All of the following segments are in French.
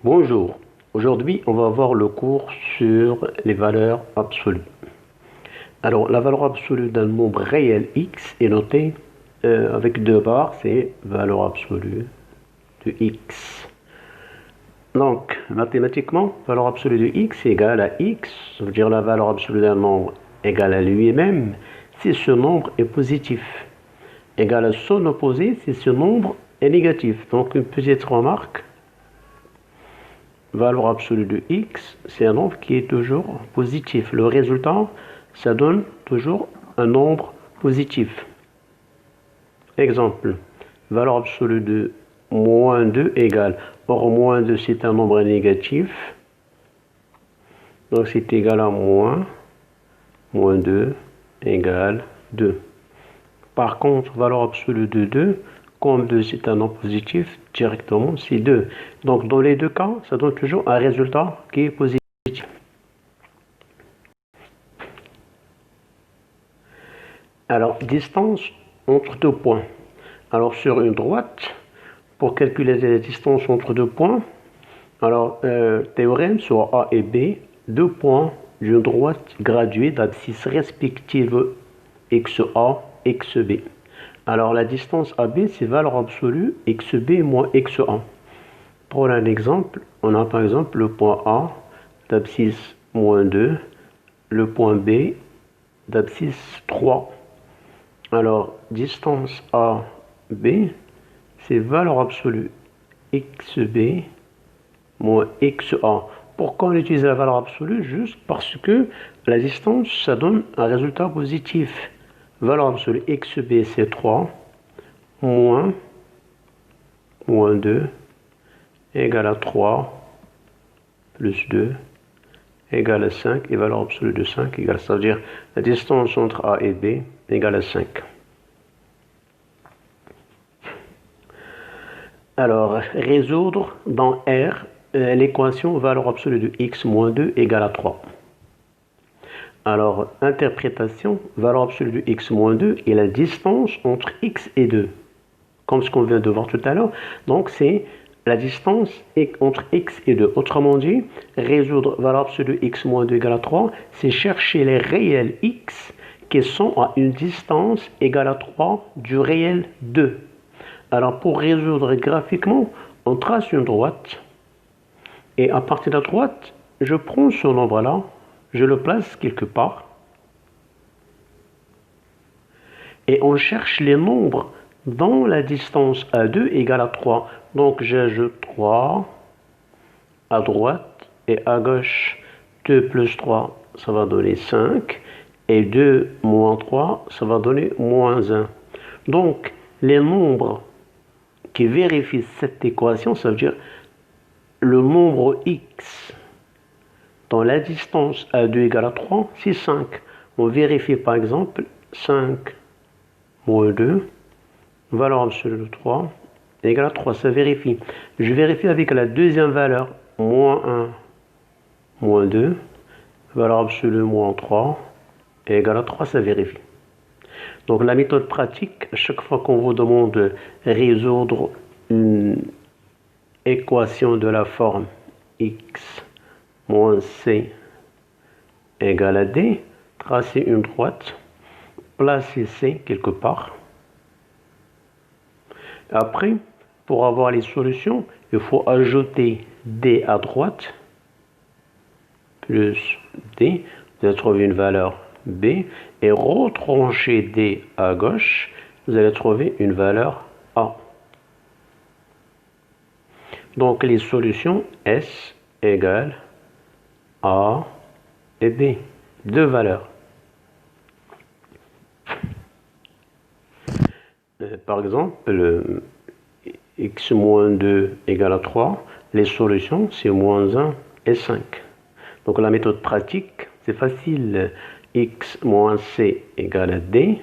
Bonjour, aujourd'hui on va voir le cours sur les valeurs absolues. Alors la valeur absolue d'un nombre réel x est notée avec deux barres, c'est valeur absolue de x. Donc mathématiquement, valeur absolue de x est égale à x, ça veut dire la valeur absolue d'un nombre égale à lui-même si ce nombre est positif, égale à son opposé si ce nombre est négatif. Donc une petite remarque. Valeur absolue de x, c'est un nombre qui est toujours positif. Le résultat, ça donne toujours un nombre positif. Exemple, valeur absolue de moins 2 égale. Or, moins 2, c'est un nombre négatif. Donc, c'est égal à moins 2 égale 2. Par contre, valeur absolue de 2, comme 2 c'est un nombre positif, directement c'est 2. Donc dans les deux cas, ça donne toujours un résultat qui est positif. Alors, distance entre deux points. Alors sur une droite, pour calculer la distance entre deux points, alors théorème sur A et B, deux points d'une droite graduée d'abscisse respective XA, XB. Alors la distance AB, c'est valeur absolue XB moins XA. Pour un exemple, on a par exemple le point A d'abscisse moins 2, le point B d'abscisse 3. Alors, distance AB, c'est valeur absolue XB moins XA. Pourquoi on utilise la valeur absolue? Juste parce que la distance, ça donne un résultat positif. Valeur absolue XB, c'est 3, moins 2, égale à 3, plus 2, égale à 5, et valeur absolue de 5 égale, c'est-à-dire la distance entre A et B égale à 5. Alors, résoudre dans R l'équation valeur absolue de x moins 2 égale à 3. Alors, interprétation, valeur absolue de x moins 2 est la distance entre x et 2. Comme ce qu'on vient de voir tout à l'heure. Donc, c'est la distance entre x et 2. Autrement dit, résoudre valeur absolue de x moins 2 égale à 3, c'est chercher les réels x qui sont à une distance égale à 3 du réel 2. Alors, pour résoudre graphiquement, on trace une droite. Et à partir de la droite, je prends ce nombre-là, je le place quelque part. Et on cherche les nombres dont la distance à 2 égale à 3. Donc, j'ajoute 3 à droite et à gauche. 2 plus 3, ça va donner 5. Et 2 moins 3, ça va donner moins 1. Donc, les nombres qui vérifie cette équation, ça veut dire le nombre x dans la distance à 2 égale à 3, c'est 5. On vérifie par exemple 5 moins 2, valeur absolue de 3, égale à 3, ça vérifie. Je vérifie avec la deuxième valeur, moins 1, moins 2, valeur absolue moins 3, égale à 3, ça vérifie. Donc la méthode pratique, à chaque fois qu'on vous demande de résoudre une équation de la forme x moins c égale à d, tracez une droite, placez c quelque part. Après, pour avoir les solutions, il faut ajouter d à droite, plus d, vous allez trouver une valeur b, et retrancher d à gauche, vous allez trouver une valeur a. Donc les solutions S égale A et B, deux valeurs. Par exemple, x moins 2 égale à 3, les solutions c'est moins 1 et 5. Donc la méthode pratique, c'est facile, x moins c égale à d,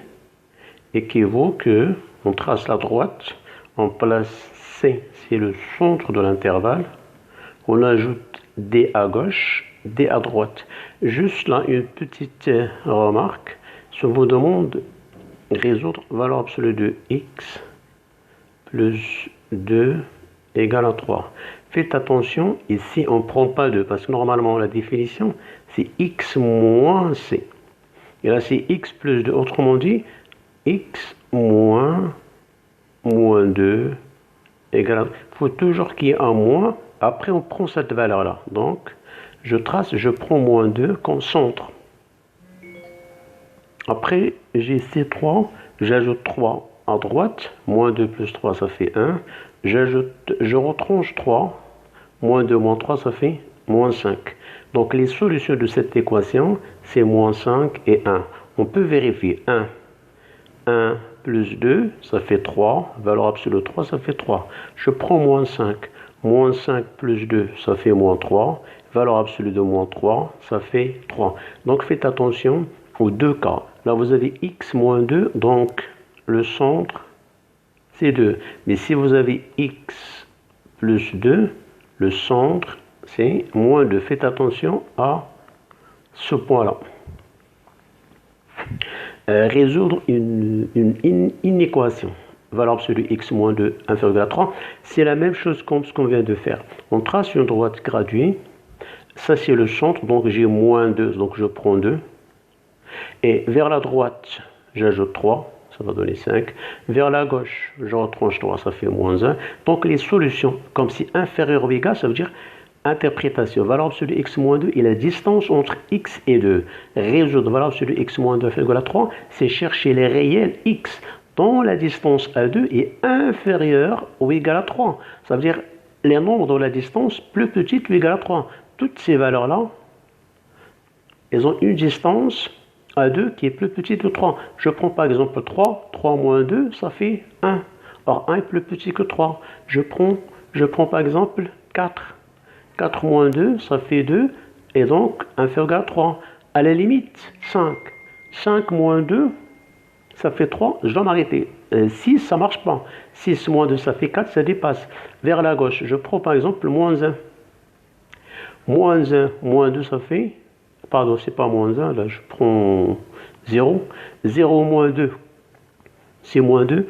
équivaut que on trace la droite, on place c, c'est le centre de l'intervalle, on ajoute d à gauche, d à droite. Juste là, une petite remarque, si on vous demande de résoudre valeur absolue de x plus 2 égale à 3. Faites attention, ici on ne prend pas 2, parce que normalement la définition c'est x moins c. Et là c'est x plus 2, autrement dit, x moins 2 égale... Il faut toujours qu'il y ait un moins, après on prend cette valeur-là. Donc, je trace, je prends moins 2 comme centre. Après, j'ai C3, j'ajoute 3 à droite, moins 2 plus 3, ça fait 1. Je retranche 3, moins 2 moins 3, ça fait moins 5. Donc les solutions de cette équation, c'est moins 5 et 1. On peut vérifier 1 plus 2, ça fait 3. Valeur absolue 3, ça fait 3. Je prends moins 5. Moins 5 plus 2, ça fait moins 3. Valeur absolue de moins 3, ça fait 3. Donc faites attention aux deux cas. Là, vous avez x moins 2, donc le centre, c'est 2. Mais si vous avez x plus 2, le centre, c'est moins 2. Faites attention à ce point-là. Résoudre une équation. Valeur absolue x moins 2 inférieur à 3. C'est la même chose comme ce qu'on vient de faire. On trace une droite graduée. Ça, c'est le centre, donc j'ai moins 2, donc je prends 2. Et vers la droite, j'ajoute 3, ça va donner 5. Vers la gauche, je retranche 3, ça fait moins 1. Donc les solutions, comme si inférieur ou égal, ça veut dire interprétation. Valeur absolue x moins 2 et la distance entre x et 2. Résoudre valeur absolue x moins 2 égale à 3, c'est chercher les réels x dont la distance à 2 est inférieure ou égale à 3. Ça veut dire les nombres dont la distance plus petite ou égale à 3. Toutes ces valeurs-là, elles ont une distance à 2 qui est plus petite que 3. Je prends par exemple 3, 3 moins 2, ça fait 1. Or 1 est plus petit que 3. Je prends par exemple 4. 4 moins 2, ça fait 2, et donc inférieur à 3. À la limite, 5. 5 moins 2, ça fait 3, je dois m'arrêter. 6, ça ne marche pas. 6 moins 2, ça fait 4, ça dépasse. Vers la gauche, je prends par exemple moins 1. Moins 1, moins 2, ça fait... Pardon, c'est pas moins 1, là je prends 0. 0 moins 2, c'est moins 2.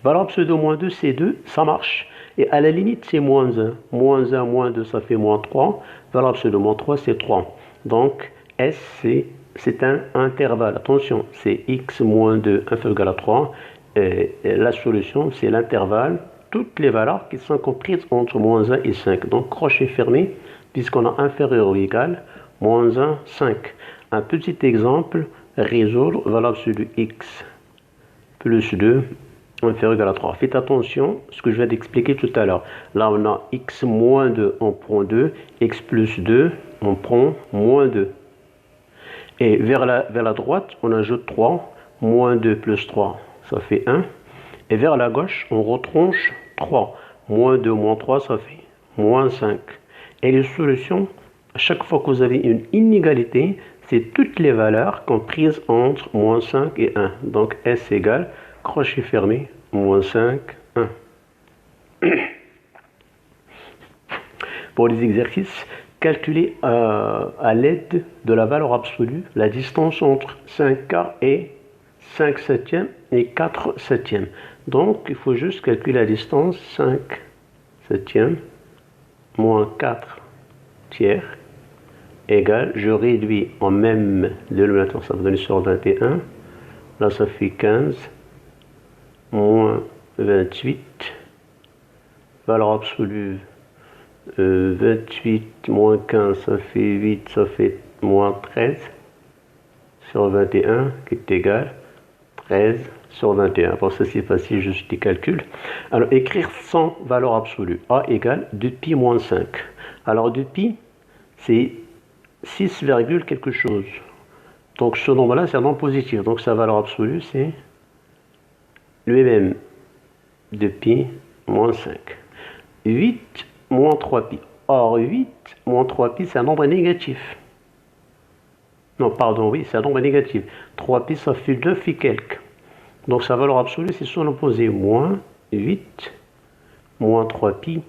Valeur absolue de moins 2, c'est 2, ça marche. Et à la limite, c'est moins 1. Moins 1, moins 2, ça fait moins 3. Valeur absolue de moins 3, c'est 3. Donc, S, c'est un intervalle. Attention, c'est x moins 2 inférieur à 3. Et la solution, c'est l'intervalle. Toutes les valeurs qui sont comprises entre moins 1 et 5. Donc, crochet fermé, puisqu'on a inférieur ou égal, moins 1, 5. Un petit exemple, résoudre valeur absolue x plus 2 inférieur à 3. Faites attention à ce que je viens d'expliquer tout à l'heure. Là, on a x moins 2, on prend 2. X plus 2, on prend moins 2. Et vers la droite, on ajoute 3. Moins 2 plus 3, ça fait 1. Et vers la gauche, on retranche 3. Moins 2 moins 3, ça fait moins 5. Et les solutions, à chaque fois que vous avez une inégalité, c'est toutes les valeurs comprises entre moins 5 et 1. Donc S égale, crochet fermé, moins 5, 1. Pour les exercices, calculez à l'aide de la valeur absolue la distance entre 5 quarts et 5 septièmes et 4 septièmes. Donc, il faut juste calculer la distance 5 septièmes moins 4 tiers égale, je réduis en même dénominateur, ça va donner sur 21. Là, ça fait 15 moins 28. Valeur absolue 28 moins 15, ça fait 8, ça fait moins 13 sur 21 qui est égal 13 sur 21. Pour ça, c'est facile, juste des calculs. Alors, écrire 100 valeur absolue. A égale 2pi moins 5. Alors, 2pi, c'est 6, quelque chose. Donc, ce nombre-là, c'est un nombre positif. Donc, sa valeur absolue, c'est lui-même 2pi moins 5. 8 moins 3pi. Or, 8 moins 3pi, c'est un nombre négatif. Non, pardon, oui, c'est un nombre négatif. 3pi, ça fait 9 et quelques. Donc, sa valeur absolue, c'est son opposé. Moins 8 moins 3pi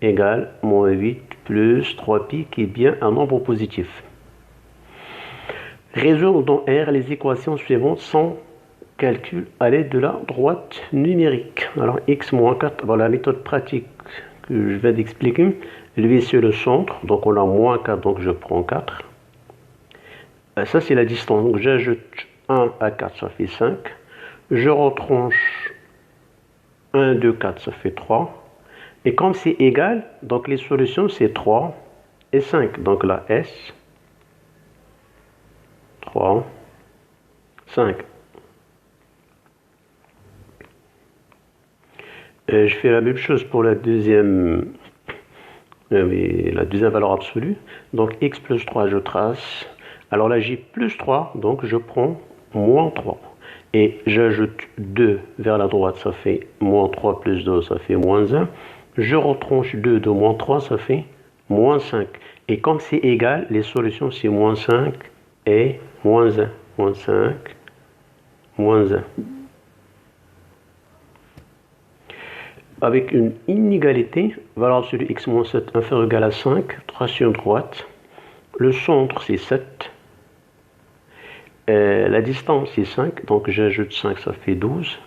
égale moins 8 plus 3pi, qui est bien un nombre positif. Résoudre dans R les équations suivantes sans calcul à l'aide de la droite numérique. Alors, x moins 4, voilà la méthode pratique que je viens d'expliquer. Lui, c'est le centre, donc on a moins 4, donc je prends 4. Ça, c'est la distance, donc j'ajoute 1 à 4, ça fait 5. Je retranche 1, 2, 4, ça fait 3. Et comme c'est égal, donc les solutions, c'est 3 et 5. Donc là, S, 3, 5. Et je fais la même chose pour la deuxième valeur absolue. Donc x plus 3, je trace. Alors là, j'ai plus 3, donc je prends moins 3. Et j'ajoute 2 vers la droite, ça fait moins 3 plus 2, ça fait moins 1. Je retranche 2 de moins 3, ça fait moins 5. Et comme c'est égal, les solutions, c'est moins 5 et moins 1. Moins 5, moins 1. Avec une inégalité, valeur absolue x moins 7 inférieur ou égal à 5, traction droite. Le centre, c'est 7. La distance, c'est 5. Donc, j'ajoute 5, ça fait 12.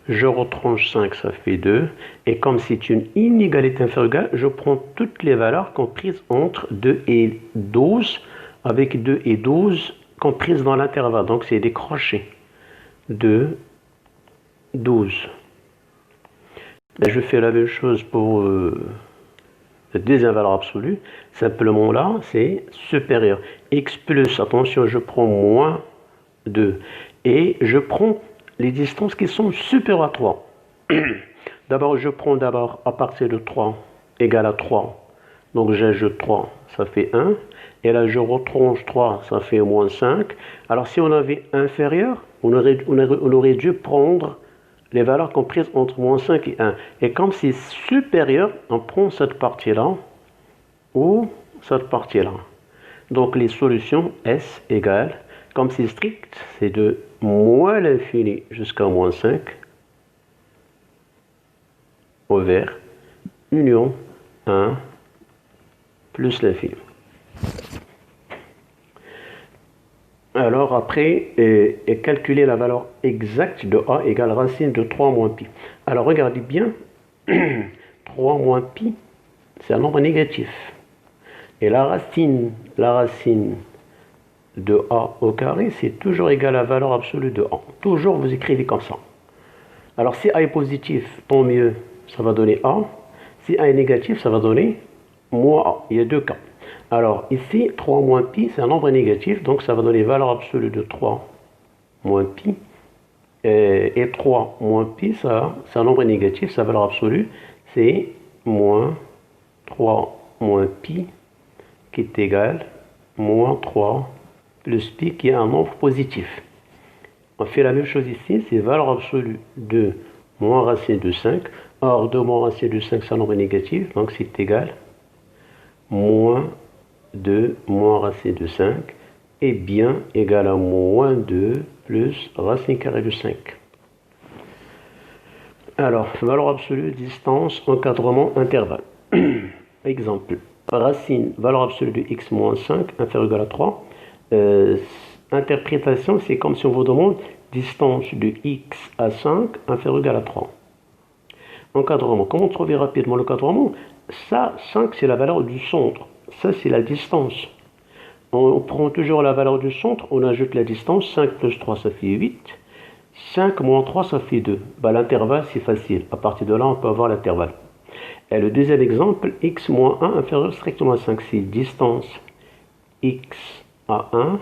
Je retranche 5, ça fait 2. Et comme c'est une inégalité inférieure ou égale, je prends toutes les valeurs comprises entre 2 et 12, avec 2 et 12 comprises dans l'intervalle. Donc, c'est des crochets. 2, 12. Je fais la même chose pour la deuxième valeur absolue. Simplement là, c'est supérieur. X plus, attention, je prends moins 2. Et je prends les distances qui sont supérieures à 3. D'abord, je prends à partir de 3 égale à 3. Donc j'ajoute 3, ça fait 1. Et là, je retranche 3, ça fait moins 5. Alors si on avait inférieur, on aurait dû prendre les valeurs comprises entre moins 5 et 1. Et comme c'est supérieur, on prend cette partie-là ou cette partie-là. Donc les solutions S égale, comme c'est strict, c'est de moins l'infini jusqu'à moins 5 au vert, union 1 plus l'infini. Alors après, calculer la valeur exacte de A égale racine de 3 moins pi. Alors regardez bien, 3 moins pi, c'est un nombre négatif. Et la racine de A au carré, c'est toujours égal à la valeur absolue de A. Toujours vous écrivez comme ça. Alors si A est positif, tant mieux, ça va donner A. Si A est négatif, ça va donner moins A. Il y a deux cas. Alors ici, 3 moins pi, c'est un nombre négatif, donc ça va donner valeur absolue de 3 moins pi. Et 3 moins pi, c'est un nombre négatif, sa valeur absolue, c'est moins 3 moins pi, qui est égal à moins 3 plus pi, qui est un nombre positif. On fait la même chose ici, c'est valeur absolue de moins racine de 5. Or, de moins racine de 5, c'est un nombre négatif, donc c'est égal à moins 2 moins racine de 5 est bien égal à moins 2 plus racine carrée de 5. Alors, valeur absolue, distance, encadrement, intervalle. Exemple, racine, valeur absolue de x moins 5, inférieur ou égal à 3. Interprétation, c'est comme si on vous demande distance de x à 5, inférieur ou égal à 3. Encadrement, comment trouver rapidement l'encadrement? Ça, 5, c'est la valeur du centre. Ça, c'est la distance. On prend toujours la valeur du centre, on ajoute la distance, 5 plus 3, ça fait 8. 5 moins 3, ça fait 2. L'intervalle, c'est facile. À partir de là, on peut avoir l'intervalle. Et le deuxième exemple, x moins 1 inférieur strictement à 5, c'est distance x à 1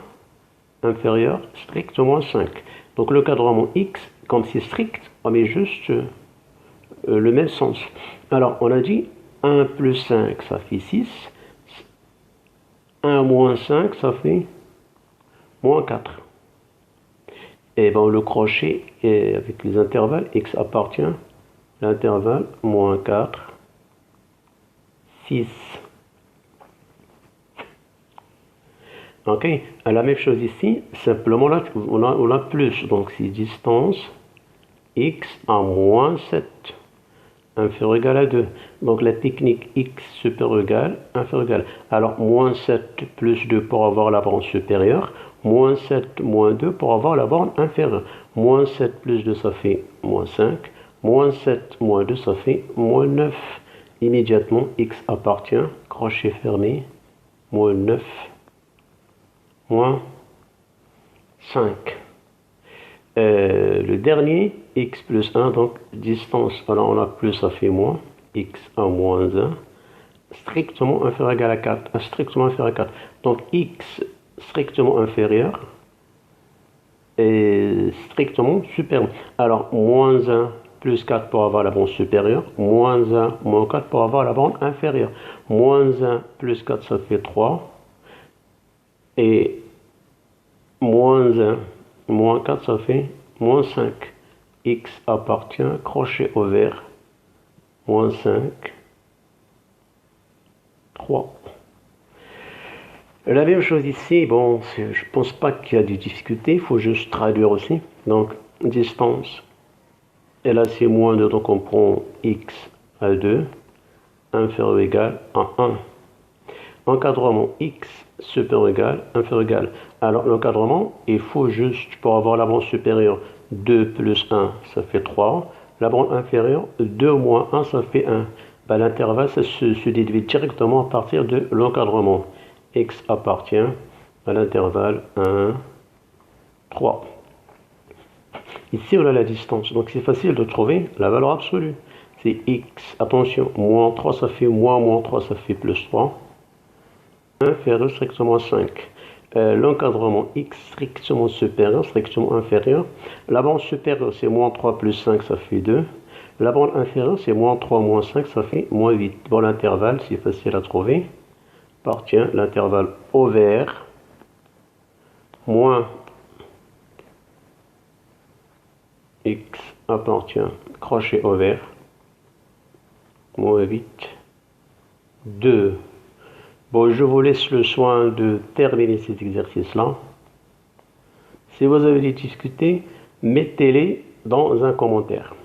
inférieur strictement à 5. Donc le cadran x, comme c'est strict, on met juste le même sens. Alors on a dit 1 plus 5, ça fait 6. 1 moins 5, ça fait moins 4. Et bon, le crochet, avec les intervalles, x appartient à l'intervalle moins 4, 6. Ok, la même chose ici, simplement là, on a plus, donc c'est distance x à moins 7, inférieur ou égal à 2. Donc la technique x supérieur ou égal, inférieur ou égal. Alors moins 7 plus 2 pour avoir la borne supérieure, moins 7 moins 2 pour avoir la borne inférieure. Moins 7 plus 2, ça fait moins 5. Moins 7 moins 2, ça fait moins 9. immédiatement, x appartient, crochet fermé, moins 9, moins 5. Le dernier, x plus 1, donc distance, alors on a plus, ça fait moins, x à moins 1, strictement inférieur égal à 4, strictement inférieur à 4. Donc x strictement inférieur et strictement supérieur. Alors, moins 1 plus 4 pour avoir la bande supérieure, moins 1 moins 4 pour avoir la bande inférieure. Moins 1 plus 4, ça fait 3. Et moins 1 moins 4, ça fait moins 5. X appartient, crochet ouvert, moins 5, 3. La même chose ici, bon, je pense pas qu'il y a des difficultés, il faut juste traduire aussi. Donc, distance, et là c'est moins 2, donc on prend x à 2, inférieur ou égal à 1. Encadrement x supérieur ou égal, inférieur ou égal. Alors l'encadrement, il faut juste, pour avoir la bande supérieure, 2 plus 1, ça fait 3. La bande inférieure, 2 moins 1, ça fait 1. Ben, l'intervalle, ça se déduit directement à partir de l'encadrement. X appartient à l'intervalle 1, 3. Ici, on a la distance. Donc, c'est facile de trouver la valeur absolue. C'est x, attention, moins 3, ça fait moins 3, ça fait plus 3. Inférieur strictement 5. L'encadrement x strictement supérieur, strictement inférieur. La bande supérieure, c'est moins 3 plus 5, ça fait 2. La bande inférieure, c'est moins 3 moins 5, ça fait moins 8. Bon, l'intervalle, c'est facile à trouver. Appartient l'intervalle ouvert moins x appartient crochet ouvert moins 8, 2. Bon, je vous laisse le soin de terminer cet exercice-là. Si vous avez des difficultés, mettez-les dans un commentaire.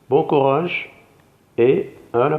Bon courage et à la prochaine.